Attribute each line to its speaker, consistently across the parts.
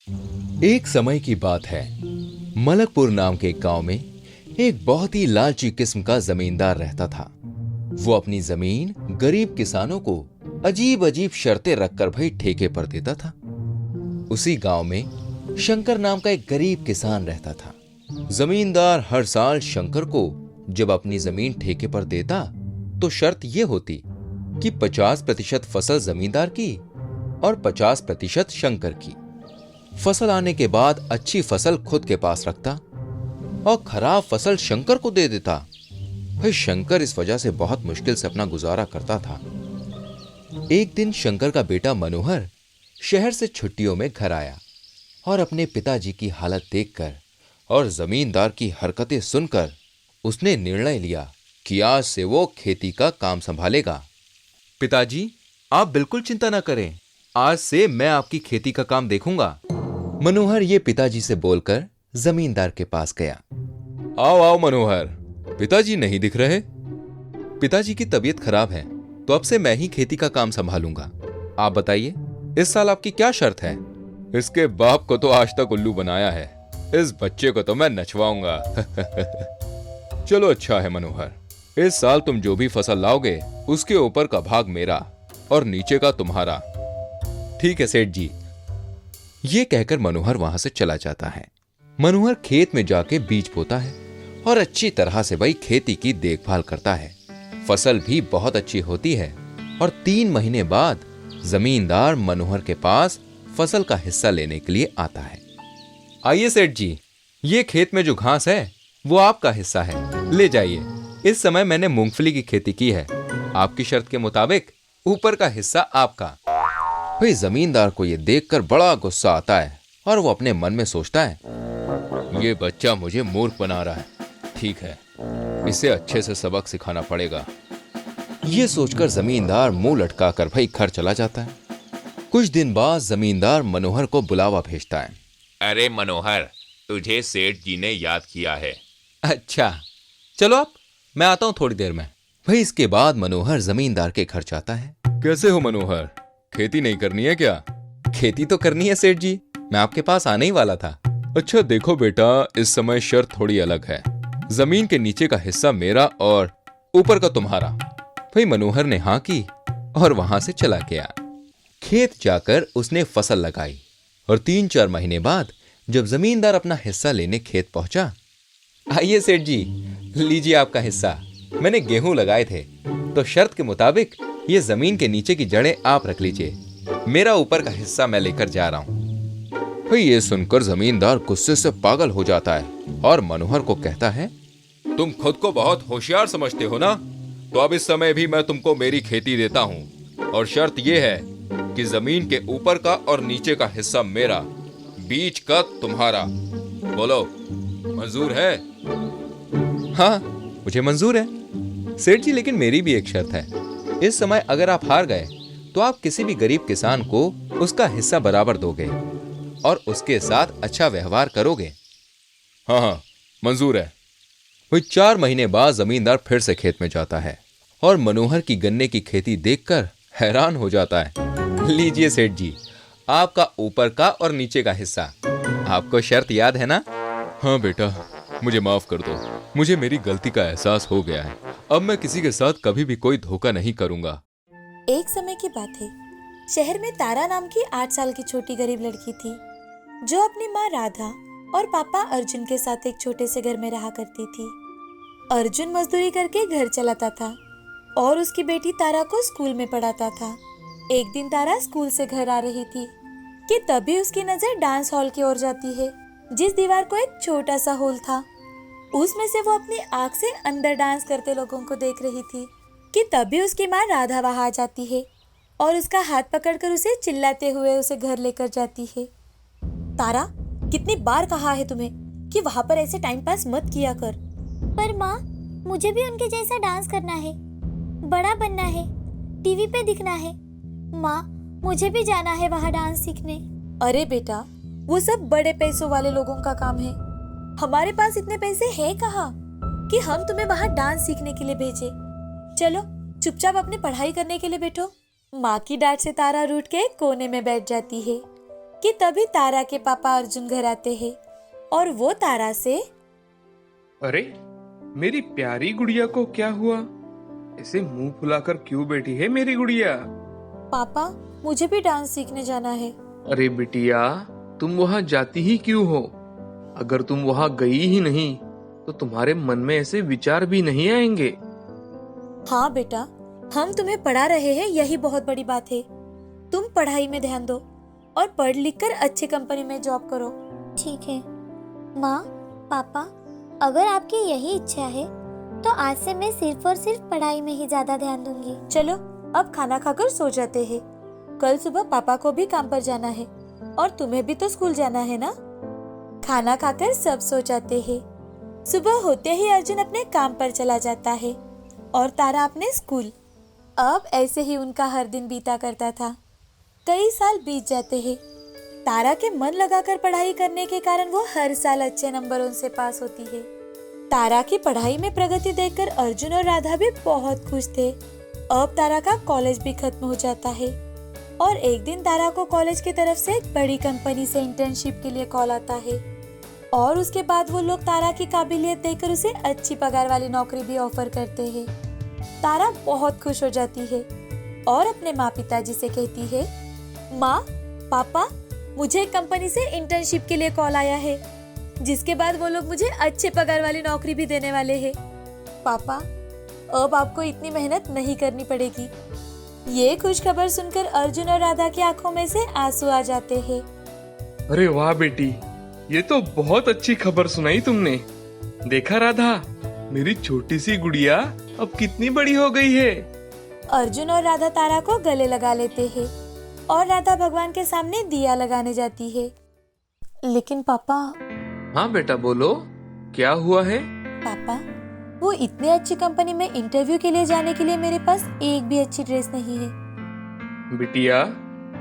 Speaker 1: एक समय की बात है। मलकपुर नाम के एक गांव में एक बहुत ही लालची किस्म का जमींदार रहता था। वो अपनी जमीन गरीब किसानों को अजीब अजीब शर्तें रखकर भाई ठेके पर देता था। उसी गांव में शंकर नाम का एक गरीब किसान रहता था। जमींदार हर साल शंकर को जब अपनी जमीन ठेके पर देता तो शर्त यह होती कि 50% फसल जमींदार की और 50% शंकर की। फसल आने के बाद अच्छी फसल खुद के पास रखता और खराब फसल शंकर को दे देता। भाई शंकर इस वजह से बहुत मुश्किल से अपना गुजारा करता था। एक दिन शंकर का बेटा मनोहर शहर से छुट्टियों में घर आया और अपने पिताजी की हालत देखकर और जमींदार की हरकतें सुनकर उसने निर्णय लिया कि आज से वो खेती का काम संभालेगा। पिताजी, आप बिल्कुल चिंता न करें, आज से मैं आपकी खेती का काम देखूंगा। मनोहर ये पिताजी से बोलकर जमींदार के पास गया। आओ आओ मनोहर, पिताजी नहीं दिख रहे। पिताजी की तबीयत खराब है तो अब से मैं ही खेती का काम संभालूंगा। आप बताइए, इस साल आपकी क्या शर्त है? इसके बाप को तो आज तक उल्लू बनाया है, इस बच्चे को तो मैं नचवाऊंगा। चलो अच्छा है मनोहर, इस साल तुम जो भी फसल लाओगे उसके ऊपर का भाग मेरा और नीचे का तुम्हारा। ठीक है सेठ जी। ये कहकर मनोहर वहां से चला जाता है। मनोहर खेत में जाके बीज बोता है और अच्छी तरह से भाई खेती की देखभाल करता है। फसल भी बहुत अच्छी होती है और 3 महीने बाद जमींदार मनोहर के पास फसल का हिस्सा लेने के लिए आता है। आइए सेठ जी, ये खेत में जो घास है वो आपका हिस्सा है, ले जाइए। इस समय मैंने मूंगफली की खेती की है, आपकी शर्त के मुताबिक ऊपर का हिस्सा आपका। भाई जमींदार को यह देखकर बड़ा गुस्सा आता है और वो अपने मन में सोचता है, ये बच्चा मुझे मूर्ख बना रहा है। ठीक है, इसे अच्छे से सबक सिखाना पड़ेगा। ये सोचकर जमींदार मुंह लटकाकर भाई घर चला जाता है। कुछ दिन बाद जमींदार मनोहर को बुलावा भेजता है।
Speaker 2: अरे मनोहर, तुझे सेठ जी ने याद किया है।
Speaker 1: अच्छा, चलो आप, मैं आता हूं थोड़ी देर में। भाई इसके बाद मनोहर जमींदार के घर जाता है। कैसे हो मनोहर, खेती नहीं करनी है क्या? खेती तो करनी है सेठ जी, मैं आपके पास आने ही वाला था। अच्छा देखो बेटा, इस समय शर्त थोड़ी अलग है। जमीन के नीचे का हिस्सा मेरा और ऊपर का तुम्हारा। भाई मनोहर ने हाँ की और वहां से चला गया। खेत जाकर उसने फसल लगाई और 3-4 महीने बाद जब जमींदार अपना हिस्सा लेने खेत पहुंचा, आइए सेठ जी, लीजिए आपका हिस्सा। मैंने गेहूं लगाए थे तो शर्त के मुताबिक ये जमीन के नीचे की जड़ें आप रख लीजिए, मेरा ऊपर का हिस्सा मैं लेकर जा रहा हूं। भाई ये सुनकर जमींदार गुस्से से पागल हो जाता है और मनोहर को कहता है, तुम खुद को बहुत होशियार समझते हो ना, तो अब इस समय भी मैं तुमको मेरी खेती देता हूं और शर्त यह है कि जमीन के ऊपर का और नीचे का हिस्सा मेरा, बीच का तुम्हारा। बोलो, मंजूर है? हाँ, मुझे मंजूर है सेठ जी, लेकिन मेरी भी एक शर्त है। इस समय अगर आप हार गए तो आप किसी भी गरीब किसान को उसका हिस्सा बराबर दोगे और उसके साथ अच्छा व्यवहार करोगे। हाँ हाँ, मंजूर है। वही 4 महीने बाद जमींदार फिर से खेत में जाता है और मनोहर की गन्ने की खेती देखकर हैरान हो जाता है। लीजिए सेठ जी, आपका ऊपर का और नीचे का हिस्सा। आपको शर्त याद है ना? हाँ बेटा, मुझे माफ कर दो, मुझे मेरी गलती का एहसास हो गया है। अब मैं किसी के साथ कभी भी कोई धोखा नहीं करूंगा।
Speaker 3: एक समय की बात है, शहर में तारा नाम की 8 साल की छोटी गरीब लड़की थी, जो अपनी माँ राधा और पापा अर्जुन के साथ एक छोटे से घर में रहा करती थी। अर्जुन मजदूरी करके घर चलाता था और उसकी बेटी तारा को स्कूल में पढ़ाता था। एक दिन तारा स्कूल से घर आ रही थी कि तभी उसकी नजर डांस हॉल की ओर जाती है, जिस दीवार को एक छोटा सा होल था। उसमें से वो अपनी आँख से अंदर डांस करते लोगों को देख रही थी कि तभी उसकी माँ राधा वहां आ जाती है और उसका हाथ पकड़कर उसे चिल्लाते हुए उसे घर लेकर जाती है। तारा, कितनी बार कहा है तुम्हें कि वहां पर ऐसे टाइम पास मत किया कर।
Speaker 4: पर माँ, मुझे भी उनके जैसा डांस करना है, बड़ा बनना है, टीवी पे दिखना है। माँ, मुझे भी जाना है वहाँ डांस सीखने।
Speaker 3: अरे बेटा, वो सब बड़े पैसों वाले लोगों का काम है। हमारे पास इतने पैसे हैं कहाँ कि हम तुम्हें वहाँ डांस सीखने के लिए भेजे। चलो चुपचाप अपनी पढ़ाई करने के लिए बैठो। माँ की डांट से तारा रूठ के कोने में बैठ जाती है। कि तभी तारा के पापा अर्जुन घर आते हैं और वो तारा से,
Speaker 5: अरे मेरी प्यारी गुड़िया को क्या हुआ? ऐसे मुंह फुलाकर क्यों बैठी है मेरी गुड़िया?
Speaker 3: पापा मुझे भी डांस सीखने जाना है।
Speaker 5: अरे बिटिया, तुम वहाँ जाती ही क्यों हो? अगर तुम वहाँ गई ही नहीं तो तुम्हारे मन में ऐसे विचार भी नहीं आएंगे।
Speaker 3: हाँ बेटा, हम तुम्हें पढ़ा रहे हैं, यही बहुत बड़ी बात है। तुम पढ़ाई में ध्यान दो और पढ़ लिख कर अच्छी कंपनी में जॉब करो।
Speaker 4: ठीक है माँ, पापा, अगर आपकी यही इच्छा है तो आज से मैं सिर्फ और सिर्फ पढ़ाई में ही ज्यादा ध्यान दूंगी।
Speaker 3: चलो अब खाना खाकर सो जाते हैं। कल सुबह पापा को भी काम पर जाना है और तुम्हें भी तो स्कूल जाना है ना। खाना खाकर सब सो जाते हैं। सुबह होते ही अर्जुन अपने काम पर चला जाता है और तारा अपने स्कूल। अब ऐसे ही उनका हर दिन बीता करता था। कई साल बीत जाते हैं। तारा के मन लगाकर पढ़ाई करने के कारण वो हर साल अच्छे नंबरों से पास होती है। तारा की पढ़ाई में प्रगति देखकर अर्जुन और राधा भी बहुत खुश थे। अब तारा का कॉलेज भी खत्म हो जाता है और एक दिन तारा को कॉलेज की तरफ से एक बड़ी कंपनी से इंटर्नशिप के लिए कॉल आता है और उसके बाद वो लोग तारा की काबिलियत देखकर उसे अच्छी पगार वाली नौकरी भी ऑफर करते हैं। तारा बहुत खुश हो जाती है और अपने माँ पिताजी से कहती है, माँ, पापा, मुझे एक कंपनी से इंटर्नशिप के लिए कॉल आया है, जिसके बाद वो लोग मुझे अच्छे पगार वाली नौकरी भी देने वाले हैं। पापा, अब आपको इतनी मेहनत नहीं करनी पड़ेगी। ये खुश खबर सुनकर अर्जुन और राधा की आंखों में से आंसू आ जाते हैं।
Speaker 5: अरे वाह बेटी, ये तो बहुत अच्छी खबर सुनाई तुमने। देखा राधा, मेरी छोटी सी गुड़िया अब कितनी बड़ी हो गई है।
Speaker 3: अर्जुन और राधा तारा को गले लगा लेते हैं और राधा भगवान के सामने दिया लगाने जाती है। लेकिन पापा।
Speaker 5: हाँ बेटा, बोलो, क्या हुआ है?
Speaker 3: पापा, वो इतनी अच्छी कंपनी में इंटरव्यू के लिए जाने के लिए मेरे पास एक भी अच्छी ड्रेस नहीं है।
Speaker 5: बिटिया,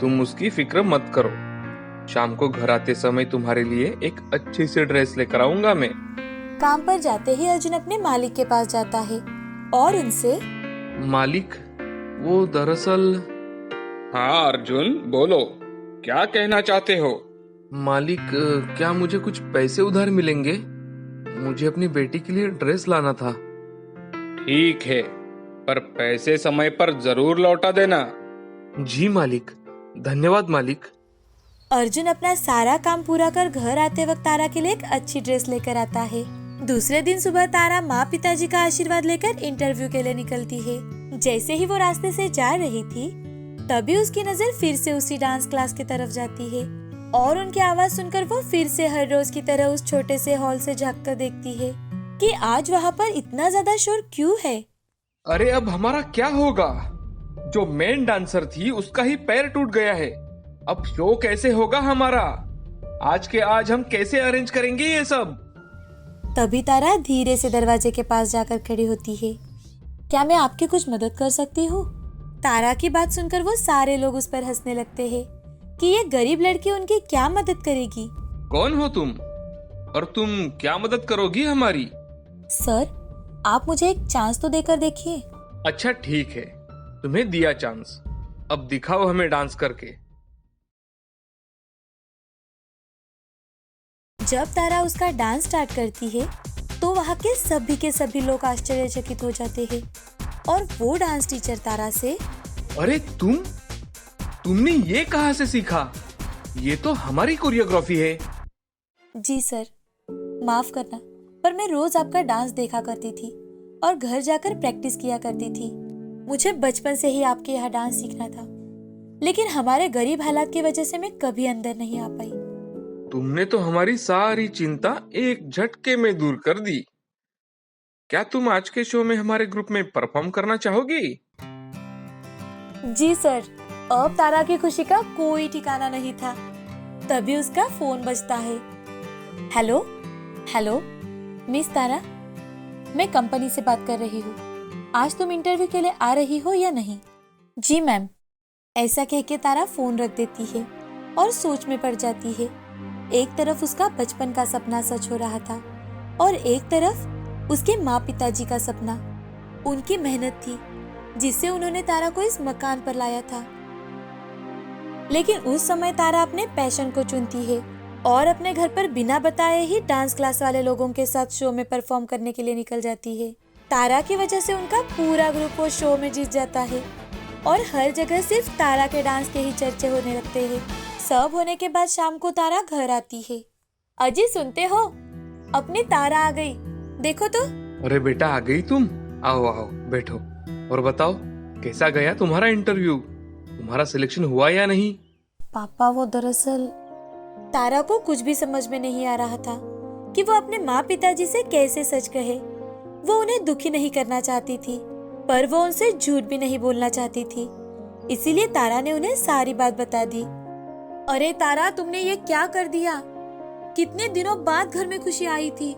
Speaker 5: तुम उसकी फिक्र मत करो। शाम को घर आते समय तुम्हारे लिए एक अच्छी सी ड्रेस लेकर आऊंगा मैं।
Speaker 3: काम पर जाते ही अर्जुन अपने मालिक के पास जाता है और उनसे,
Speaker 5: मालिक, वो दरअसल।
Speaker 6: हाँ अर्जुन, बोलो, क्या कहना चाहते हो?
Speaker 5: मालिक, क्या मुझे कुछ पैसे उधार मिलेंगे? मुझे अपनी बेटी के लिए ड्रेस लाना था।
Speaker 6: ठीक है, पर पैसे समय पर जरूर लौटा देना।
Speaker 5: जी मालिक, धन्यवाद मालिक।
Speaker 3: अर्जुन अपना सारा काम पूरा कर घर आते वक्त तारा के लिए एक अच्छी ड्रेस लेकर आता है। दूसरे दिन सुबह तारा माँ पिताजी का आशीर्वाद लेकर इंटरव्यू के लिए निकलती है। जैसे ही वो रास्ते से जा रही थी, तभी उसकी नजर फिर से उसी डांस क्लास की तरफ जाती है और उनकी आवाज सुनकर वो फिर से हर रोज की तरह उस छोटे से हॉल से झांक कर देखती है कि आज वहाँ पर इतना ज्यादा शोर क्यों है।
Speaker 5: अरे अब हमारा क्या होगा? जो मेन डांसर थी उसका ही पैर टूट गया है। अब शो कैसे होगा हमारा? आज के आज हम कैसे अरेंज करेंगे ये सब?
Speaker 3: तभी तारा धीरे से दरवाजे के पास जाकर खड़ी होती है। क्या मैं आपकी कुछ मदद कर सकती हूँ? तारा की बात सुनकर वो सारे लोग उस पर हंसने लगते हैं कि ये गरीब लड़की उनकी क्या मदद करेगी।
Speaker 5: कौन हो तुम और तुम क्या मदद करोगी हमारी?
Speaker 3: सर, आप मुझे एक चांस तो देकर देखिए।
Speaker 5: अच्छा ठीक है, तुम्हें दिया चांस, अब दिखाओ हमें डांस करके।
Speaker 3: जब तारा उसका डांस स्टार्ट करती है तो वहाँ के सभी लोग आश्चर्यचकित हो जाते हैं और वो डांस टीचर तारा से,
Speaker 5: अरे तुमने ये कहाँ से सीखा? ये तो हमारी कोरियोग्राफी है।
Speaker 3: जी सर, माफ करना, पर मैं रोज आपका डांस देखा करती थी और घर जाकर प्रैक्टिस किया करती थी। मुझे बचपन से ही आपके यहाँ डांस सीखना था, लेकिन हमारे गरीब हालात की वजह से मैं कभी अंदर नहीं आ पाई।
Speaker 5: तुमने तो हमारी सारी चिंता एक झटके में दूर कर दी। क्या तुम आज के शो में हमारे ग्रुप में परफॉर्म करना चाहोगी?
Speaker 3: जी सर। अब तारा की खुशी का कोई ठिकाना नहीं था। तभी उसका फोन बजता है। हेलो हेलो, मिस तारा, मैं कंपनी से बात कर रही हूँ। आज तुम इंटरव्यू के लिए आ रही हो या नहीं? जी मैम। ऐसा कह के तारा फोन रख देती है और सोच में पड़ जाती है। एक तरफ उसका बचपन का सपना सच हो रहा था और एक तरफ उसके माँ पिताजी का सपना। उनकी मेहनत थी जिससे उन्होंने तारा को इस मकान पर लाया था। लेकिन उस समय तारा अपने पैशन को चुनती है और अपने घर पर बिना बताए ही डांस क्लास वाले लोगों के साथ शो में परफॉर्म करने के लिए निकल जाती है। तारा की वजह से उनका पूरा ग्रुप वो शो में जीत जाता है और हर जगह सिर्फ तारा के डांस के ही चर्चे होने लगते हैं। सब होने के बाद शाम को तारा घर आती है। अजी सुनते हो, अपनी तारा आ गई, देखो तो।
Speaker 5: अरे बेटा, आ गई तुम? आओ आओ बैठो और बताओ कैसा गया तुम्हारा इंटरव्यू? तुम्हारा सिलेक्शन हुआ या नहीं?
Speaker 3: पापा वो दरअसल, तारा को कुछ भी समझ में नहीं आ रहा था कि वो अपने माँ पिताजी से कैसे सच कहे। वो उन्हें दुखी नहीं करना चाहती थी, पर वो उनसे झूठ भी नहीं बोलना चाहती थी। इसीलिए तारा ने उन्हें सारी बात बता दी। अरे तारा, तुमने ये क्या कर दिया? कितने दिनों बाद घर में खुशी आई थी।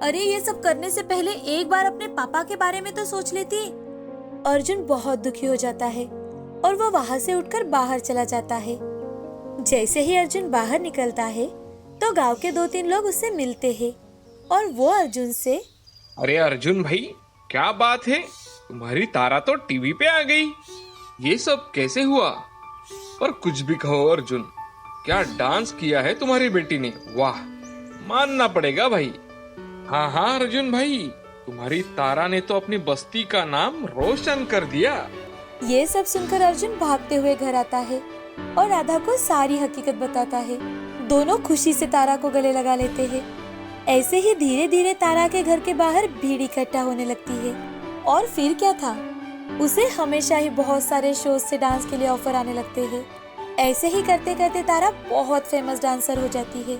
Speaker 3: अरे ये सब करने से पहले एक बार अपने पापा के बारे में तो सोच लेती। अर्जुन बहुत दुखी हो जाता है और वो वहां से उठकर बाहर चला जाता है। जैसे ही अर्जुन बाहर निकलता है तो गांव के 2-3 लोग उससे मिलते हैं और वो अर्जुन से,
Speaker 5: अरे अर्जुन भाई, क्या बात है, तुम्हारी तारा तो टीवी पे आ गई। ये सब कैसे हुआ? पर कुछ भी कहो अर्जुन, क्या डांस किया है तुम्हारी बेटी ने, वाह, मानना पड़ेगा भाई। हाँ हाँ अर्जुन भाई, तुम्हारी तारा ने तो अपनी बस्ती का नाम रोशन कर दिया।
Speaker 3: ये सब सुनकर अर्जुन भागते हुए घर आता है और राधा को सारी हकीकत बताता है। दोनों खुशी से तारा को गले लगा लेते हैं। ऐसे ही धीरे धीरे तारा के घर के बाहर भीड़ इकट्ठा होने लगती है। और फिर क्या था, उसे हमेशा ही बहुत सारे शोज से डांस के लिए ऑफर आने लगते हैं। ऐसे ही करते करते तारा बहुत फेमस डांसर हो जाती है।